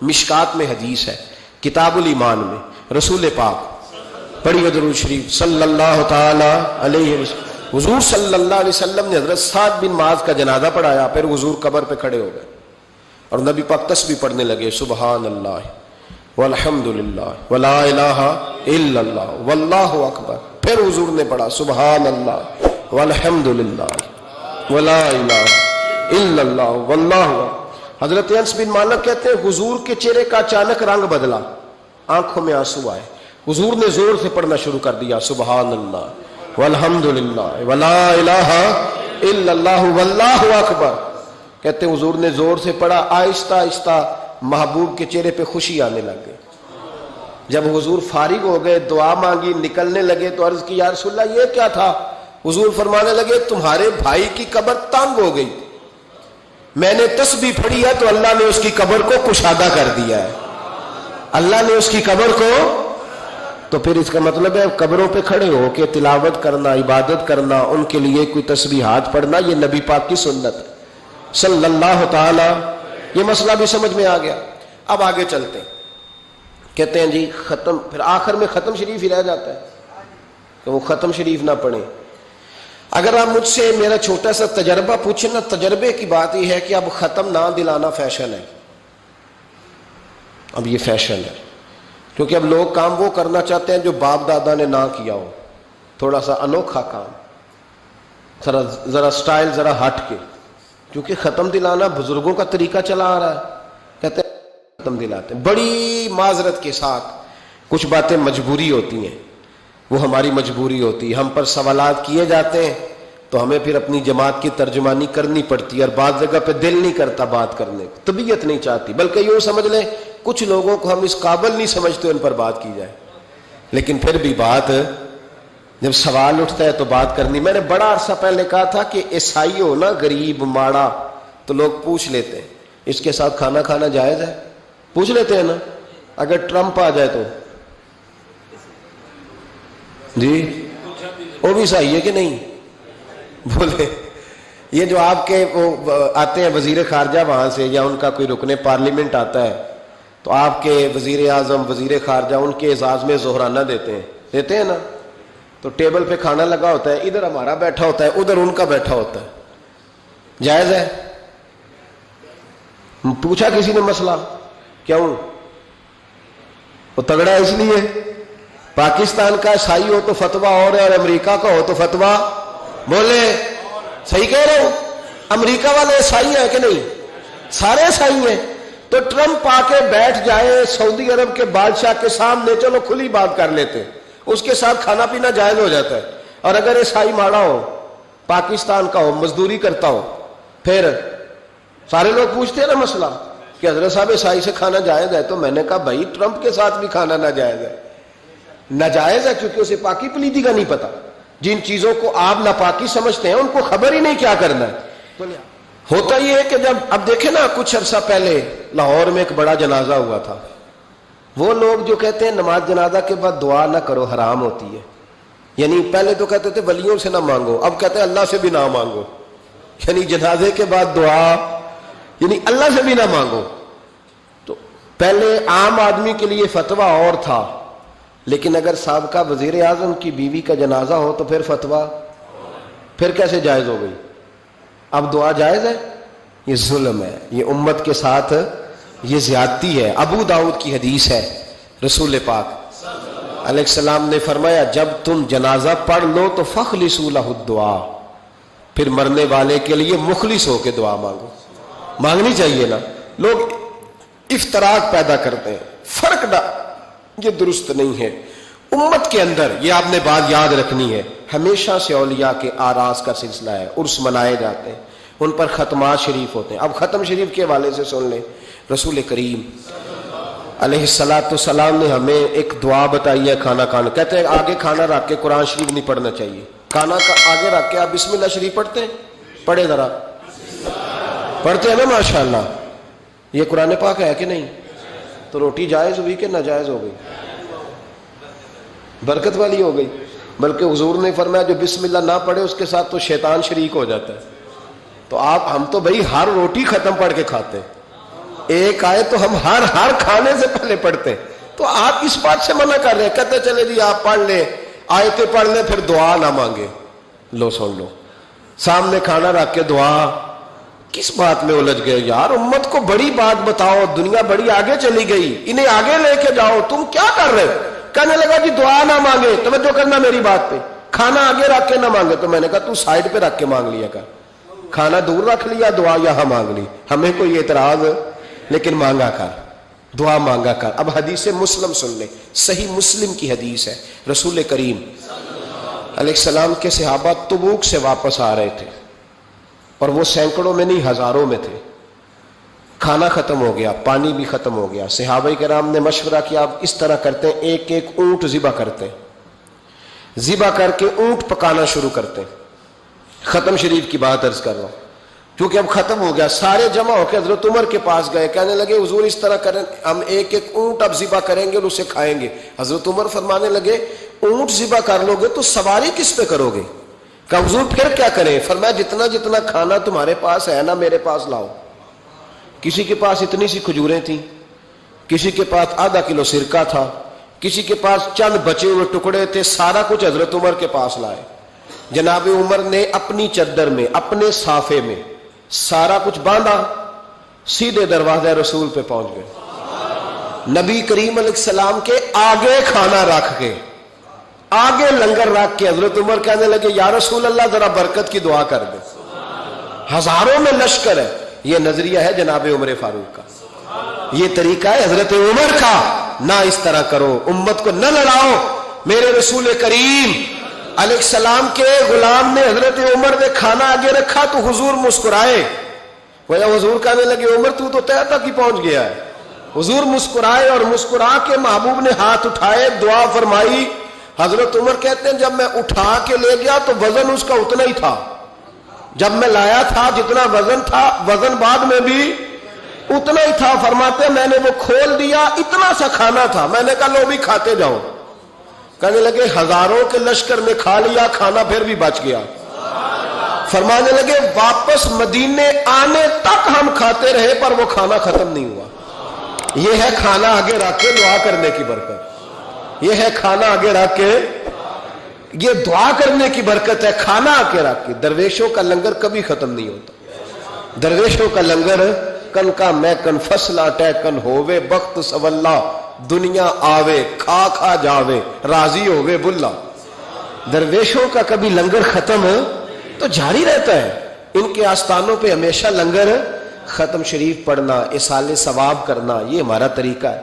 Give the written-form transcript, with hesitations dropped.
مشکات میں حدیث ہے، کتاب الایمان میں رسول پاک پڑھیے درود شریف صلی اللہ تعالی علیہ وسلم. حضور صلی اللہ علیہ وسلم نے حضرت سعد بن معاذ کا جنازہ پڑھایا، پھر حضور قبر پہ کھڑے ہو گئے اور نبی پاک تسبیح پڑھنے لگے، سبحان اللہ والحمد للہ ولا الہ الا اللہ واللہ اکبر. پھر حضور نے پڑھا سبحان اللہ والحمد للہ ولا الہ الا اللہ واللہ اکبر. حضرت انس بن مالک کہتے ہیں حضور کے چہرے کا اچانک رنگ بدلا، آنکھوں میں آنسو آئے. حضور نے زور سے پڑھنا شروع کر دیا سبحان اللہ والحمد للہ ولا الہ الا اللہ واللہ اکبر. کہتے ہیں حضور نے زور سے پڑھا، آہستہ آہستہ محبوب کے چہرے پہ خوشی آنے لگ گئی. جب حضور فارغ ہو گئے، دعا مانگی، نکلنے لگے تو عرض کی یا رسول اللہ یہ کیا تھا؟ حضور فرمانے لگے تمہارے بھائی کی قبر تنگ ہو گئی، میں نے تسبیح پڑھی ہے تو اللہ نے اس کی قبر کو کشادہ کر دیا ہے، اللہ نے اس کی قبر کو. تو پھر اس کا مطلب ہے قبروں پہ کھڑے ہو کے تلاوت کرنا، عبادت کرنا، ان کے لیے کوئی تسبیحات پڑھنا، یہ نبی پاک کی سنت ہے صلی اللہ تعالی. یہ مسئلہ بھی سمجھ میں آ گیا. اب آگے چلتے ہیں. کہتے ہیں جی ختم، پھر آخر میں ختم شریف ہی رہ جاتا ہے کہ وہ ختم شریف نہ پڑھیں. اگر آپ مجھ سے میرا چھوٹا سا تجربہ پوچھیں نا، تجربے کی بات یہ ہے کہ اب ختم نہ دلانا فیشن ہے. اب یہ فیشن ہے کیونکہ اب لوگ کام وہ کرنا چاہتے ہیں جو باپ دادا نے نہ کیا ہو، تھوڑا سا انوکھا کام، ذرا سٹائل ذرا ہٹ کے. کیونکہ ختم دلانا بزرگوں کا طریقہ چلا آ رہا ہے، کہتے ہیں ختم دلاتے ہیں. بڑی معذرت کے ساتھ کچھ باتیں مجبوری ہوتی ہیں، وہ ہماری مجبوری ہوتی ہے. ہم پر سوالات کیے جاتے ہیں تو ہمیں پھر اپنی جماعت کی ترجمانی کرنی پڑتی ہے، اور بعض جگہ پہ دل نہیں کرتا بات کرنے کو، طبیعت نہیں چاہتی، بلکہ یوں سمجھ لیں کچھ لوگوں کو ہم اس قابل نہیں سمجھتے ان پر بات کی جائے. لیکن پھر بھی بات جب سوال اٹھتا ہے تو بات کرنی. میں نے بڑا عرصہ پہلے کہا تھا کہ عیسائی ہو نا غریب ماڑا تو لوگ پوچھ لیتے ہیں اس کے ساتھ کھانا کھانا جائز ہے، پوچھ لیتے ہیں نا. اگر ٹرمپ آ جائے تو جی وہ بھی صحیح ہے کہ نہیں؟ بولے یہ جو آپ کے وہ آتے ہیں وزیر خارجہ وہاں سے، یا ان کا کوئی رکن پارلیمنٹ آتا ہے تو آپ کے وزیر اعظم وزیر خارجہ ان کے اعزاز میں ظہرانہ دیتے ہیں نا. تو ٹیبل پہ کھانا لگا ہوتا ہے، ادھر ہمارا بیٹھا ہوتا ہے، ادھر ان کا بیٹھا ہوتا ہے. جائز ہے؟ پوچھا کسی نے مسئلہ کیوں؟ وہ تگڑا ہے اس لیے. پاکستان کا عیسائی ہو تو فتویٰ اور ہے، اور امریکہ کا ہو تو فتویٰ بولے صحیح کہہ رہا ہوں. امریکہ والے عیسائی ہیں کہ نہیں؟ سارے عیسائی ہیں. تو ٹرمپ آ کے بیٹھ جائے سعودی عرب کے بادشاہ کے سامنے، چلو کھلی بات کر لیتے، اس کے ساتھ کھانا پینا جائز ہو جاتا ہے. اور اگر عیسائی ماڑا ہو، پاکستان کا ہو، مزدوری کرتا ہو، پھر سارے لوگ پوچھتے ہیں نا مسئلہ کہ حضرت صاحب عیسائی سے کھانا جائز ہے. تو میں نے کہا بھائی ٹرمپ کے ساتھ بھی کھانا ناجائز ہے. ناجائز ہے کیونکہ اسے پاکی پلیتی کا نہیں پتا. جن چیزوں کو آپ ناپاکی سمجھتے ہیں ان کو خبر ہی نہیں کیا کرنا ہے. ہوتا یہ ہے کہ جب اب دیکھیں نا کچھ عرصہ پہلے لاہور میں ایک بڑا جنازہ ہوا تھا. وہ لوگ جو کہتے ہیں نماز جنازہ کے بعد دعا نہ کرو حرام ہوتی ہے، یعنی پہلے تو کہتے تھے ولیوں سے نہ مانگو، اب کہتے ہیں اللہ سے بھی نہ مانگو. یعنی جنازے کے بعد دعا یعنی اللہ سے بھی نہ مانگو. تو پہلے عام آدمی کے لیے فتویٰ اور تھا، لیکن اگر سابقہ وزیر اعظم کی بیوی کا جنازہ ہو تو پھر فتویٰ پھر کیسے جائز ہو گئی؟ اب دعا جائز ہے؟ یہ ظلم ہے، یہ امت کے ساتھ یہ زیادتی ہے. ابو داؤد کی حدیث ہے، رسول پاک علیہ السلام نے فرمایا جب تم جنازہ پڑھ لو تو فخلصوا لہ الدعاء، پھر مرنے والے کے لیے مخلص ہو کے دعا مانگو. مانگنی چاہیے نا. لوگ افتراق پیدا کرتے ہیں، فرق نہ، یہ درست نہیں ہے. امت کے اندر یہ آپ نے بات یاد رکھنی ہے، ہمیشہ سے اولیاء کے آراس کا سلسلہ ہے، عرس منائے جاتے ہیں، ان پر ختمات شریف ہوتے ہیں. اب ختم شریف کے حوالے سے سن لیں. رسول کریم علیہ السلام نے ہمیں ایک دعا بتائی ہے کھانا کھانا. کہتے ہیں آگے کھانا رکھ کے قرآن شریف نہیں پڑھنا چاہیے. کھانا کا آگے رکھ کے آپ بسم اللہ شریف پڑھتے ہیں؟ پڑھے ذرا، پڑھتے ہیں نا ماشاءاللہ. یہ قرآن پاک ہے کہ نہیں؟ تو روٹی جائز ہوئی کہ ناجائز ہو گئی؟ برکت والی ہو گئی. بلکہ حضور نے فرمایا جو بسم اللہ نہ پڑھے اس کے ساتھ تو شیطان شریک ہو جاتا ہے. تو ہم تو بھائی ہر روٹی ختم پڑھ کے کھاتے ہیں. ایک آئے تو ہم ہر کھانے سے پہلے پڑھتے ہیں. تو آپ اس بات سے منع کر رہے ہیں, کہتے چلے جی آپ پڑھ لیں, آیتیں پڑھ لیں, پھر دعا نہ مانگے. لو سن لو, سامنے کھانا رکھ کے دعا. کس بات میں الجھ گئے یار؟ امت کو بڑی بات بتاؤ, دنیا بڑی آگے چلی گئی, انہیں آگے لے کے جاؤ, تم کیا کر رہے ہو؟ کہنے لگا جی دعا نہ مانگے, توجہ کرنا میری بات پہ, کھانا آگے رکھ کے نہ مانگے. تو میں نے کہا تو سائڈ پہ رکھ کے مانگ لیا کر, کھانا دور رکھ لیا, دعا یہاں مانگ لی. ہمیں کوئی اعتراض, لیکن مانگا کر, دعا مانگا کر. اب حدیث مسلم سن لیں, صحیح مسلم کی حدیث ہے. رسول کریم علیہ السلام کے صحابہ تبوک سے واپس آ رہے تھے, اور وہ سینکڑوں میں نہیں ہزاروں میں تھے. کھانا ختم ہو گیا, پانی بھی ختم ہو گیا. صحابہ کرام نے مشورہ کیا, اب اس طرح کرتے ہیں, ایک ایک اونٹ ذبح کرتے ہیں, ذبح کر کے اونٹ پکانا شروع کرتے ہیں. ختم شریف کی بات عرض کر رہا ہوں, کیونکہ اب ختم ہو گیا. سارے جمع ہو کے حضرت عمر کے پاس گئے, کہنے لگے حضور اس طرح کریں, ہم ایک ایک اونٹ اب ذبح کریں گے اور اسے کھائیں گے. حضرت عمر فرمانے لگے اونٹ ذبح کر لو گے تو سواری کس پہ کرو گے؟ کہ حضور پھر کیا کریں؟ فرمایا جتنا جتنا کھانا تمہارے پاس ہے نا میرے پاس لاؤ. کسی کے پاس اتنی سی کھجوریں تھیں, کسی کے پاس آدھا کلو سرکہ تھا, کسی کے پاس چند بچے ہوئے ٹکڑے تھے, سارا کچھ حضرت عمر کے پاس لائے. جناب عمر نے اپنی چادر میں, اپنے صافے میں سارا کچھ باندھا, سیدھے دروازہ رسول پہ پہنچ گئے. نبی کریم علیہ السلام کے آگے کھانا رکھ کے, آگے لنگر رکھ کے حضرت عمر کہنے لگے یا رسول اللہ ذرا برکت کی دعا کر دے. ہزاروں میں لشکر ہے. یہ نظریہ ہے جناب عمر فاروق کا, یہ طریقہ ہے حضرت عمر کا. نہ اس طرح کرو, امت کو نہ لڑاؤ. میرے رسول کریم علیہ السلام کے غلام نے, حضرت عمر نے کھانا آگے رکھا تو حضور مسکرائے. وہ حضور کہنے لگے عمر تو طے تک ہی پہنچ گیا ہے. حضور مسکرائے, اور مسکرا کے محبوب نے ہاتھ اٹھائے, دعا فرمائی. حضرت عمر کہتے ہیں جب میں اٹھا کے لے گیا تو وزن اس کا اتنا ہی تھا, جب میں لایا تھا جتنا وزن تھا, وزن بعد میں بھی اتنا ہی تھا. فرماتے ہیں میں نے وہ کھول دیا, اتنا سا کھانا تھا, میں نے کہا لو بھی کھاتے جاؤ. کہنے لگے ہزاروں کے لشکر نے کھا لیا, کھانا پھر بھی بچ گیا. فرمانے لگے واپس مدینے آنے تک ہم کھاتے رہے پر وہ کھانا ختم نہیں ہوا. یہ ہے کھانا آگے رکھ کے دعا کرنے کی برکت. یہ ہے کھانا آگے رکھ کے, یہ دعا کرنے کی برکت ہے. کھانا آگے رکھ کے. درویشوں کا لنگر کبھی ختم نہیں ہوتا. درویشوں کا لنگر کن کا میں کن فصلہ ٹے کن ہووے بخت سولا, دنیا آوے کھا کھا جاوے راضی ہووے بلا. درویشوں کا کبھی لنگر ختم تو جاری رہتا ہے. ان کے آستانوں پہ ہمیشہ لنگر, ختم شریف پڑھنا, اصالے ثواب کرنا, یہ ہمارا طریقہ ہے.